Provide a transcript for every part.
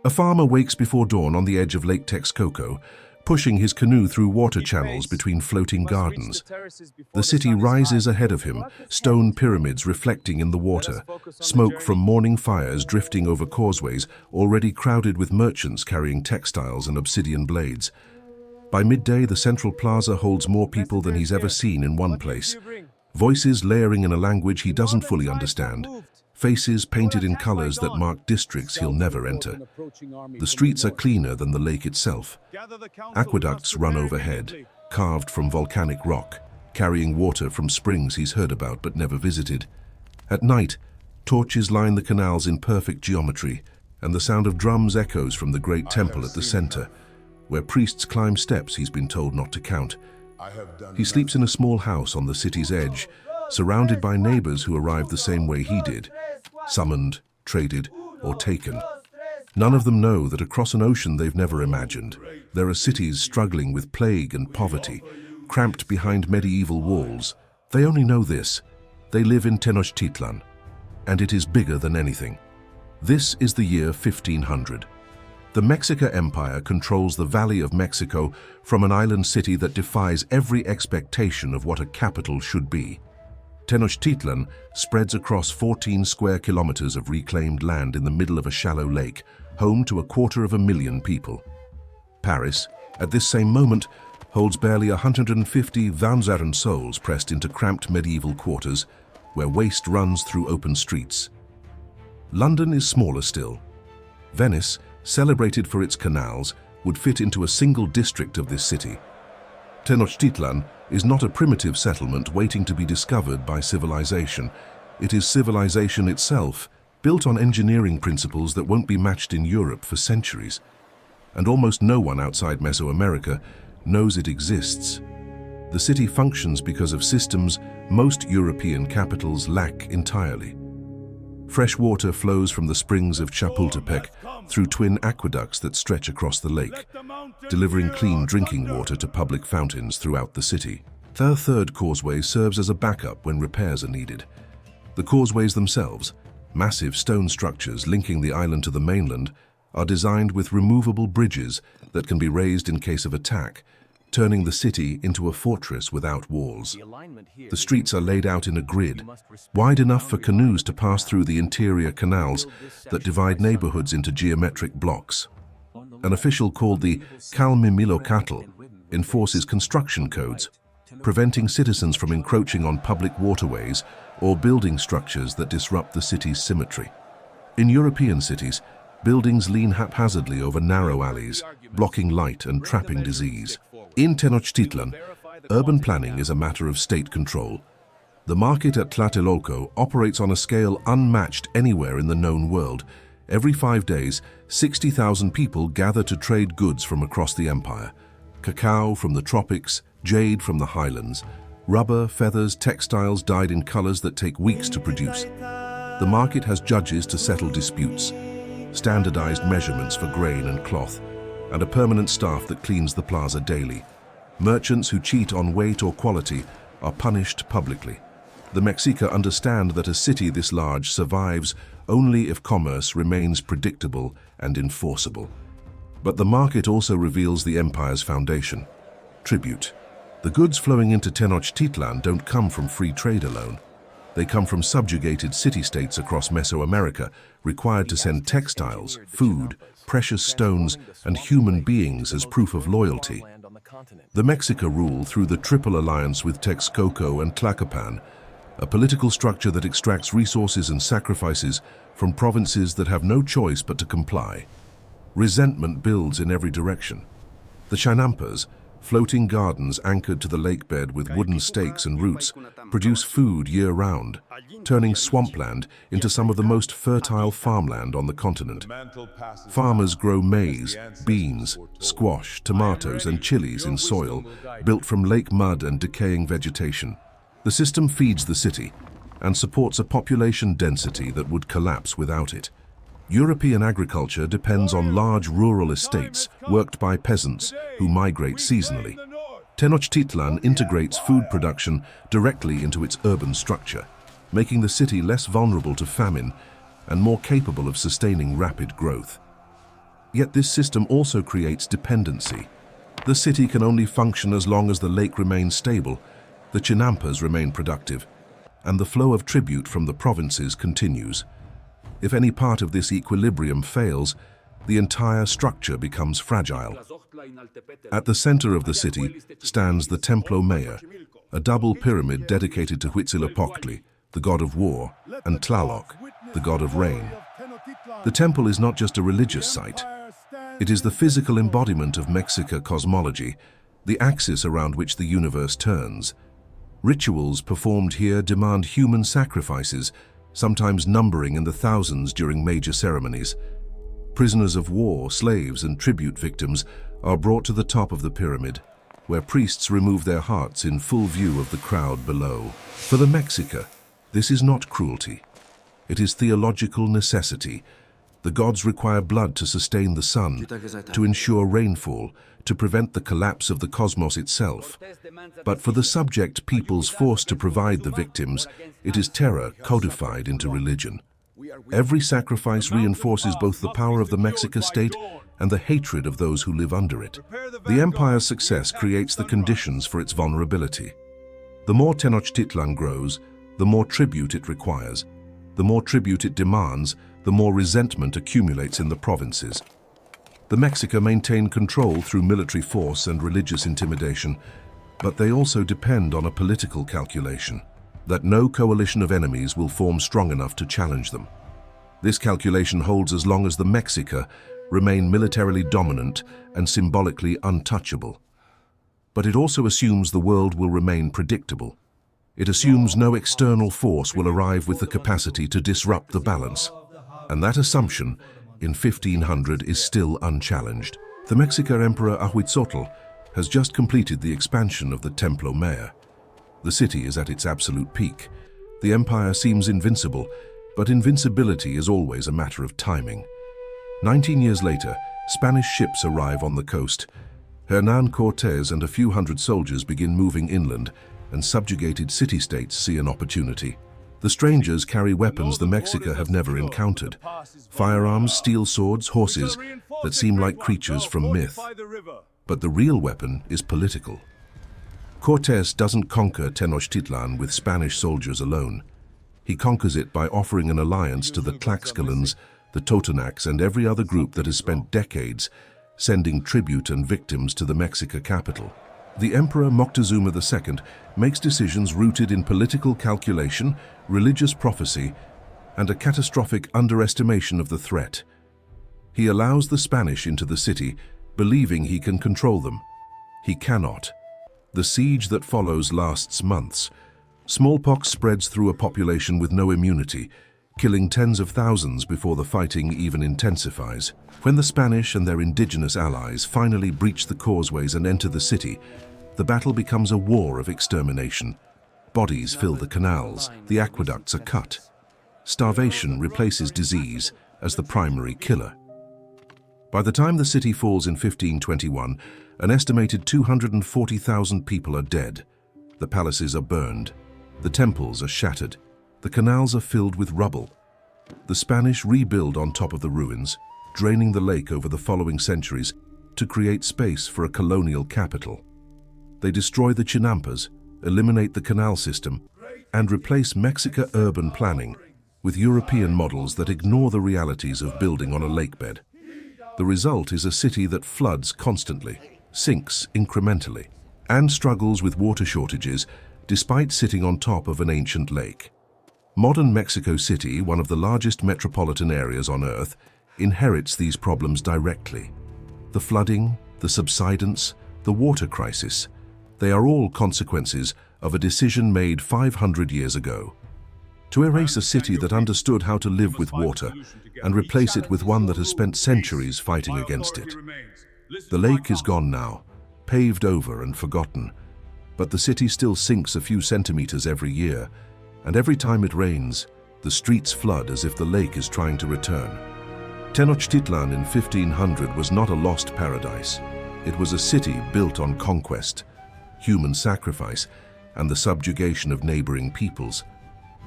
A farmer wakes before dawn on the edge of Lake Texcoco, pushing his canoe through water channels between floating gardens. The city rises ahead of him, stone pyramids reflecting in the water, smoke from morning fires drifting over causeways already crowded with merchants carrying textiles and obsidian blades. By midday, the central plaza holds more people than he's ever seen in one place. Voices layering in a language he doesn't fully understand. Faces painted in colors that mark districts he'll never enter. The streets are cleaner than the lake itself. Aqueducts run overhead, carved from volcanic rock, carrying water from springs he's heard about but never visited. At night, torches line the canals in perfect geometry, and the sound of drums echoes from the great temple at the center, where priests climb steps he's been told not to count. He sleeps in a small house on the city's edge, surrounded by neighbors who arrived the same way he did, summoned, traded, or taken. None of them know that across an ocean they've never imagined, there are cities struggling with plague and poverty, cramped behind medieval walls. They only know this: they live in Tenochtitlan, and it is bigger than anything. This is the year 1500. The Mexica Empire controls the Valley of Mexico from an island city that defies every expectation of what a capital should be. Tenochtitlan spreads across 14 square kilometers of reclaimed land in the middle of a shallow lake, home to 250,000 people. Paris, at this same moment, holds barely 150 Vanzaran souls pressed into cramped medieval quarters, where waste runs through open streets. London is smaller still. Venice, celebrated for its canals, would fit into a single district of this city. Tenochtitlan is not a primitive settlement waiting to be discovered by civilization. It is civilization itself, built on engineering principles that won't be matched in Europe for centuries. And almost no one outside Mesoamerica knows it exists. The city functions because of systems most European capitals lack entirely. Fresh water flows from the springs of Chapultepec through twin aqueducts that stretch across the lake, delivering clean drinking water to public fountains throughout the city. The third causeway serves as a backup when repairs are needed. The causeways themselves, massive stone structures linking the island to the mainland, are designed with removable bridges that can be raised in case of attack, turning the city into a fortress without walls. The streets are laid out in a grid, wide enough for canoes to pass through the interior canals that divide neighborhoods into geometric blocks. An official called the Calmimilocatl enforces construction codes, preventing citizens from encroaching on public waterways or building structures that disrupt the city's symmetry. In European cities, buildings lean haphazardly over narrow alleys, blocking light and trapping disease. In Tenochtitlan, urban planning is a matter of state control. The market at Tlatelolco operates on a scale unmatched anywhere in the known world. Every 5 days, 60,000 people gather to trade goods from across the empire. Cacao from the tropics, jade from the highlands, rubber, feathers, textiles dyed in colors that take weeks to produce. The market has judges to settle disputes, standardized measurements for grain and cloth, and a permanent staff that cleans the plaza daily. Merchants who cheat on weight or quality are punished publicly. The Mexica understand that a city this large survives only if commerce remains predictable and enforceable. But the market also reveals the empire's foundation: tribute. The goods flowing into Tenochtitlan don't come from free trade alone. They come from subjugated city-states across Mesoamerica, required to send textiles, food, precious stones, and human beings as proof of loyalty. The Mexica rule through the Triple Alliance with Texcoco and Tlacopan, a political structure that extracts resources and sacrifices from provinces that have no choice but to comply. Resentment builds in every direction. The Chinampas, floating gardens anchored to the lakebed with wooden stakes and roots, produce food year-round, turning swampland into some of the most fertile farmland on the continent. Farmers grow maize, beans, squash, tomatoes, and chilies in soil built from lake mud and decaying vegetation. The system feeds the city and supports a population density that would collapse without it. European agriculture depends on large rural estates worked by peasants who migrate seasonally. Tenochtitlan integrates food production directly into its urban structure, making the city less vulnerable to famine and more capable of sustaining rapid growth. Yet this system also creates dependency. The city can only function as long as the lake remains stable, the chinampas remain productive, and the flow of tribute from the provinces continues. If any part of this equilibrium fails, the entire structure becomes fragile. At the center of the city stands the Templo Mayor, a double pyramid dedicated to Huitzilopochtli, the god of war, and Tlaloc, the god of rain. The temple is not just a religious site. It is the physical embodiment of Mexica cosmology, the axis around which the universe turns. Rituals performed here demand human sacrifices, sometimes numbering in the thousands during major ceremonies. Prisoners of war, slaves, and tribute victims are brought to the top of the pyramid, where priests remove their hearts in full view of the crowd below. For the Mexica, this is not cruelty. It is theological necessity. The gods require blood to sustain the sun, to ensure rainfall, to prevent the collapse of the cosmos itself. But for the subject peoples forced to provide the victims, it is terror codified into religion. Every sacrifice reinforces both the power of the Mexica state and the hatred of those who live under it. The empire's success creates the conditions for its vulnerability. The more Tenochtitlan grows, the more tribute it requires. The more tribute it demands, the more resentment accumulates in the provinces. The Mexica maintain control through military force and religious intimidation, but they also depend on a political calculation, that no coalition of enemies will form strong enough to challenge them. This calculation holds as long as the Mexica remain militarily dominant and symbolically untouchable. But it also assumes the world will remain predictable. It assumes no external force will arrive with the capacity to disrupt the balance. And that assumption, in 1500, is still unchallenged. The Mexica Emperor Ahuitzotl has just completed the expansion of the Templo Mayor. The city is at its absolute peak. The empire seems invincible, but invincibility is always a matter of timing. 19 years later, Spanish ships arrive on the coast. Hernán Cortés and a few hundred soldiers begin moving inland, and subjugated city-states see an opportunity. The strangers carry weapons the Mexica have never encountered. Firearms, steel swords, horses that seem like creatures from myth. But the real weapon is political. Cortés doesn't conquer Tenochtitlan with Spanish soldiers alone. He conquers it by offering an alliance to the Tlaxcalans, the Totonacs, and every other group that has spent decades sending tribute and victims to the Mexica capital. The Emperor Moctezuma II makes decisions rooted in political calculation, religious prophecy, and a catastrophic underestimation of the threat. He allows the Spanish into the city, believing he can control them. He cannot. The siege that follows lasts months. Smallpox spreads through a population with no immunity, killing tens of thousands before the fighting even intensifies. When the Spanish and their indigenous allies finally breach the causeways and enter the city, the battle becomes a war of extermination. Bodies fill the canals, the aqueducts are cut. Starvation replaces disease as the primary killer. By the time the city falls in 1521, an estimated 240,000 people are dead. The palaces are burned. The temples are shattered. The canals are filled with rubble. The Spanish rebuild on top of the ruins, draining the lake over the following centuries to create space for a colonial capital. They destroy the chinampas, eliminate the canal system, and replace Mexica urban planning with European models that ignore the realities of building on a lakebed. The result is a city that floods constantly, sinks incrementally, and struggles with water shortages despite sitting on top of an ancient lake. Modern Mexico City, one of the largest metropolitan areas on Earth, inherits these problems directly. The flooding, the subsidence, the water crisis, they are all consequences of a decision made 500 years ago. To erase a city that understood how to live with water and replace it with one that has spent centuries fighting against it. The lake is gone now, paved over and forgotten, but the city still sinks a few centimeters every year, and every time it rains, the streets flood as if the lake is trying to return. Tenochtitlan in 1500 was not a lost paradise. It was a city built on conquest, human sacrifice, and the subjugation of neighboring peoples.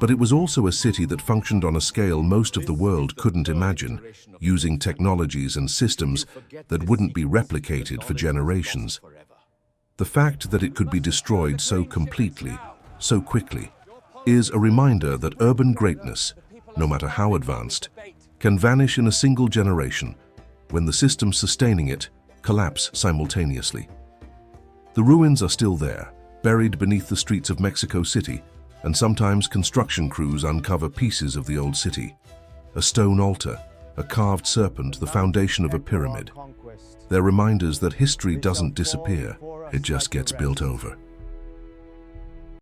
But it was also a city that functioned on a scale most of the world couldn't imagine, using technologies and systems that wouldn't be replicated for generations. The fact that it could be destroyed so completely, so quickly, is a reminder that urban greatness, no matter how advanced, can vanish in a single generation when the systems sustaining it collapse simultaneously. The ruins are still there, buried beneath the streets of Mexico City, and sometimes construction crews uncover pieces of the old city. A stone altar, a carved serpent, the foundation of a pyramid. They're reminders that history doesn't disappear, it just gets built over.